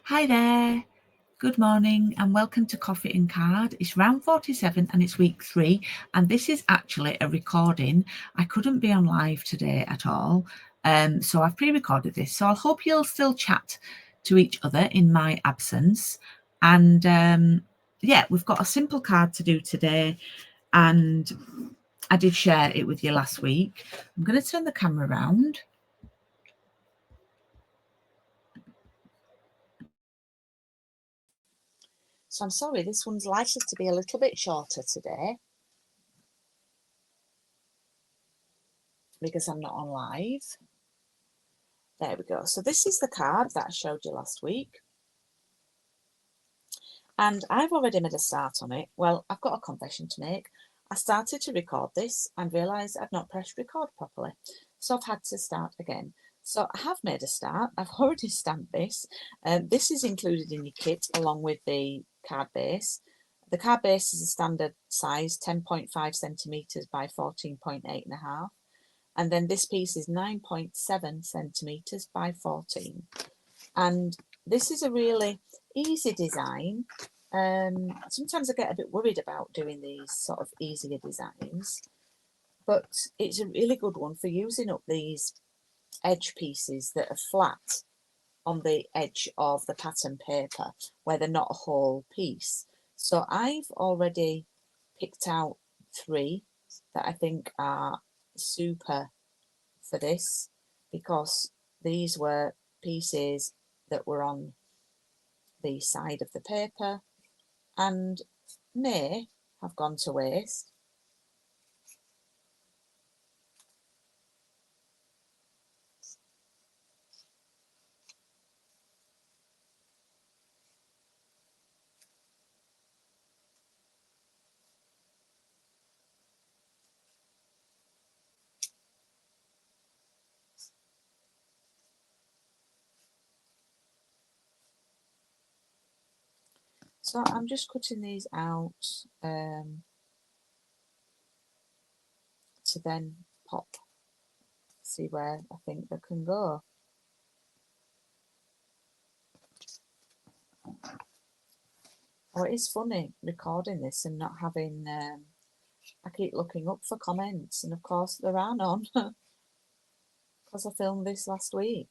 Hi there, good morning and welcome to Coffee and Card. It's round 47 and it's week 3 and this is actually a recording. I couldn't be on live today at all, so I've pre-recorded this. So I hope you'll still chat to each other in my absence. And yeah, we've got a simple card to do today and I did share it with you last week. I'm going to turn the camera around. So I'm sorry, this one's likely to be a little bit shorter today because I'm not on live. There we go. So this is the card that I showed you last week. And I've already made a start on it. Well, I've got a confession to make. I started to record this and realised I'd not pressed record properly. So I've had to start again. So I have made a start. I've already stamped this. This is included in your kit along with the card base. The card base is a standard size, 10.5 centimetres by 14.8.5. And then this piece is 9.7 centimetres by 14. And this is a really easy design. Sometimes I get a bit worried about doing these sort of easier designs, but it's a really good one for using up these edge pieces that are flat on the edge of the pattern paper where they're not a whole piece. So I've already picked out 3 that I think are super for this, because these were pieces that were on the side of the paper and may have gone to waste. So I'm just cutting these out to then pop, see where I think they can go. Oh, it is funny recording this and not having, I keep looking up for comments and of course there are none because I filmed this last week.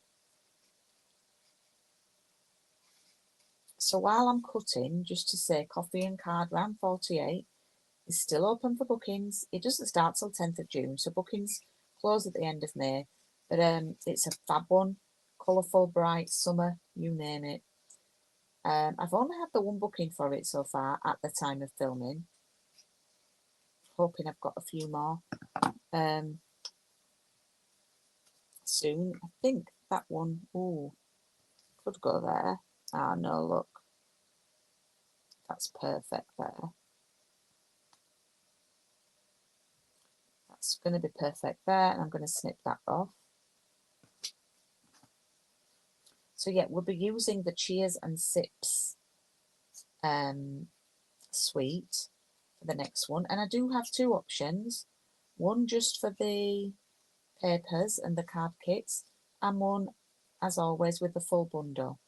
So while I'm cutting, just to say, Coffee and Card round 48 is still open for bookings. It doesn't start till 10th of June, so bookings close at the end of May. But it's a fab one, colourful, bright, summer, you name it. I've only had the one booking for it so far at the time of filming. Hoping I've got a few more soon. I think that one, ooh, could go there. Ah, no, look. That's perfect there. That's going to be perfect there, and I'm going to snip that off. So yeah, we'll be using the Cheers and Sips suite for the next one. And I do have 2 options. One just for the papers and the card kits, and one, as always, with the full bundle.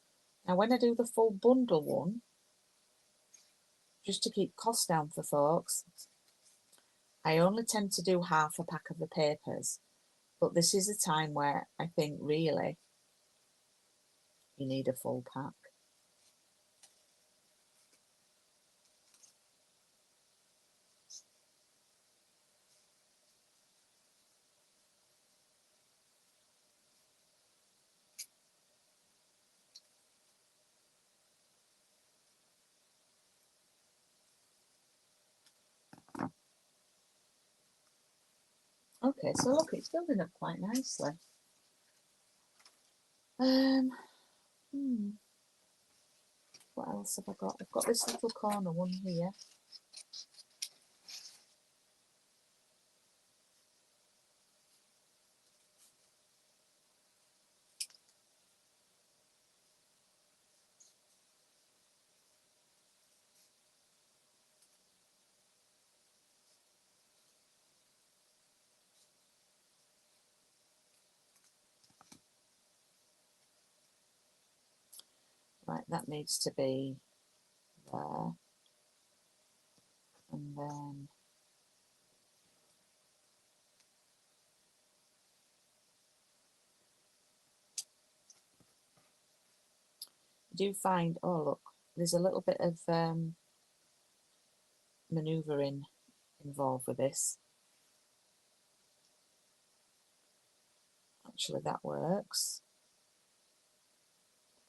Now when I do the full bundle one, just to keep costs down for folks, I only tend to do half a pack of the papers. But this is a time where I think really you need a full pack. Okay, so look, it's building up quite nicely. What else have I got? I've got this little corner one here. Right, Right, that needs to be there. And then I do find, oh look, there's a little bit of manoeuvring involved with this. Actually, that works.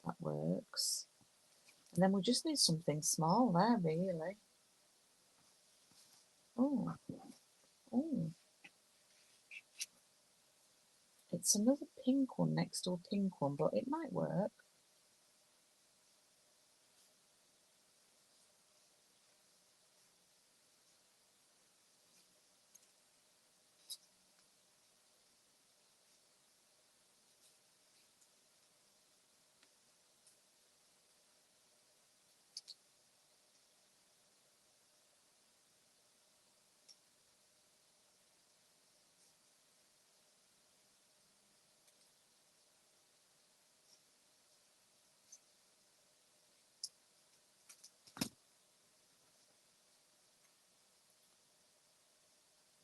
That works. And then we just need something small there, really. Oh, oh. It's another pink one next to a pink one, but it might work.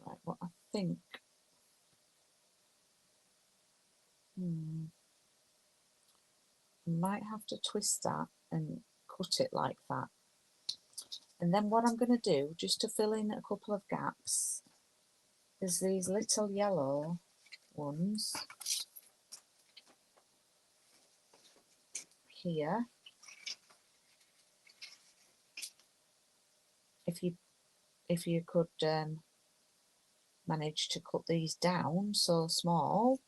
Right, what I think, I might have to twist that and cut it like that. And then what I'm going to do, just to fill in a couple of gaps, is these little yellow ones here. If you could manage to cut these down so small.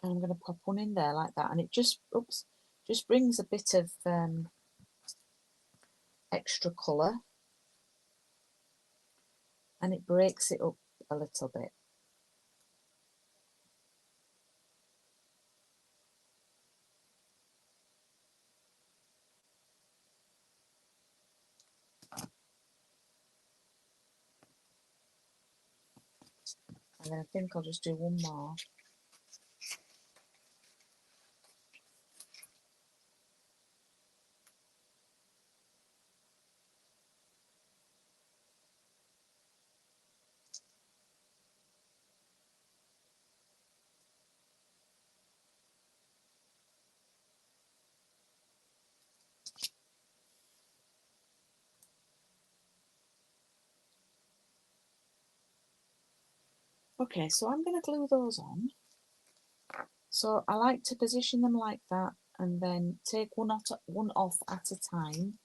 And I'm going to pop one in there like that, and it just, oops, just brings a bit of extra colour, and it breaks it up a little bit. And then I think I'll just do one more. Okay, so I'm going to glue those on. So I like to position them like that and then take one off at a time.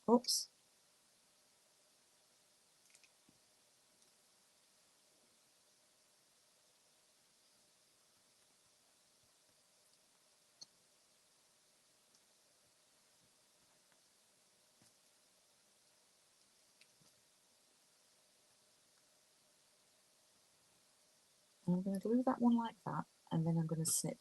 Oops. And I'm going to glue that one like that, and then I'm going to snip.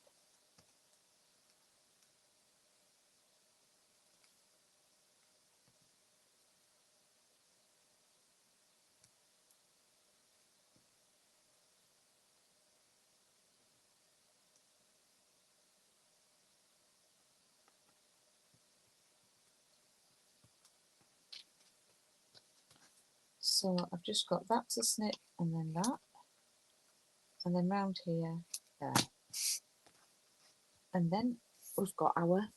So I've just got that to snip, and then that, and then round here, there. And then we've got our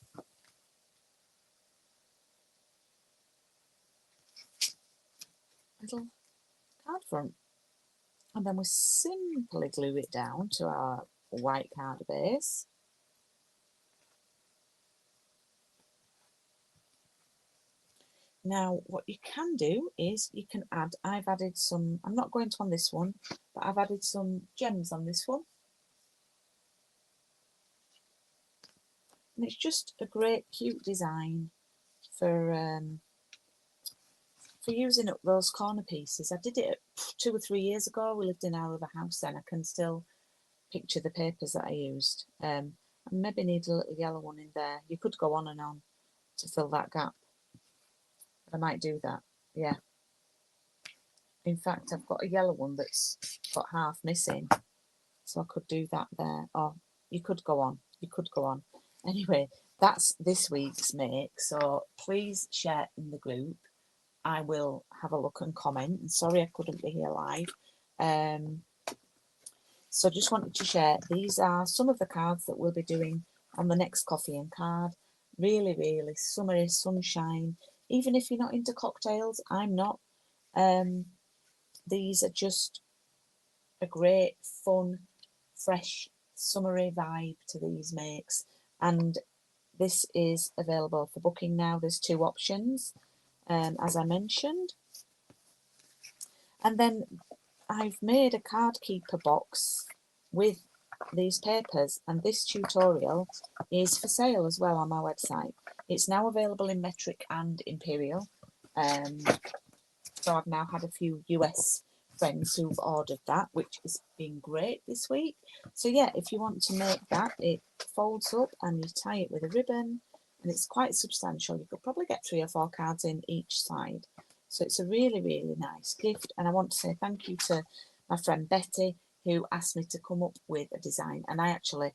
little card front. And then we simply glue it down to our white card base. Now, what you can do is you can add, I've added some, I'm not going to on this one, but I've added some gems on this one. And it's just a great, cute design for using up those corner pieces. I did it 2 or 3 years ago. We lived in our other house then. I can still picture the papers that I used. I maybe need a little yellow one in there. You could go on and on to fill that gap. I might do that, yeah. In fact, I've got a yellow one that's got half missing, so I could do that there. Or you could go on, Anyway, that's this week's make, so please share in the group. I will have a look and comment. And sorry I couldn't be here live. So just wanted to share, these are some of the cards that we'll be doing on the next coffee and card. Really, really summery, sunshine. Even if you're not into cocktails, I'm not. These are just a great, fun, fresh, summery vibe to these makes. And this is available for booking now. There's 2 options, as I mentioned. And then I've made a card keeper box with these papers, and this tutorial is for sale as well on my website. It's now available in metric and imperial. So I've now had a few US friends who've ordered that, which has been great this week. So yeah, if you want to make that, it folds up and you tie it with a ribbon, and it's quite substantial. You could probably get 3 or 4 cards in each side. So it's a really, really nice gift. And I want to say thank you to my friend Betty, who asked me to come up with a design. And I actually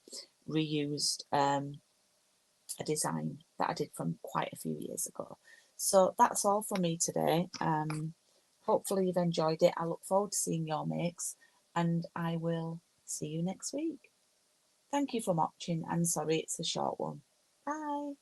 reused a design that I did from quite a few years ago. So that's all from me today. Hopefully you've enjoyed it. I look forward to seeing your makes, and I will see you next week. Thank you for watching, and sorry it's a short one. Bye.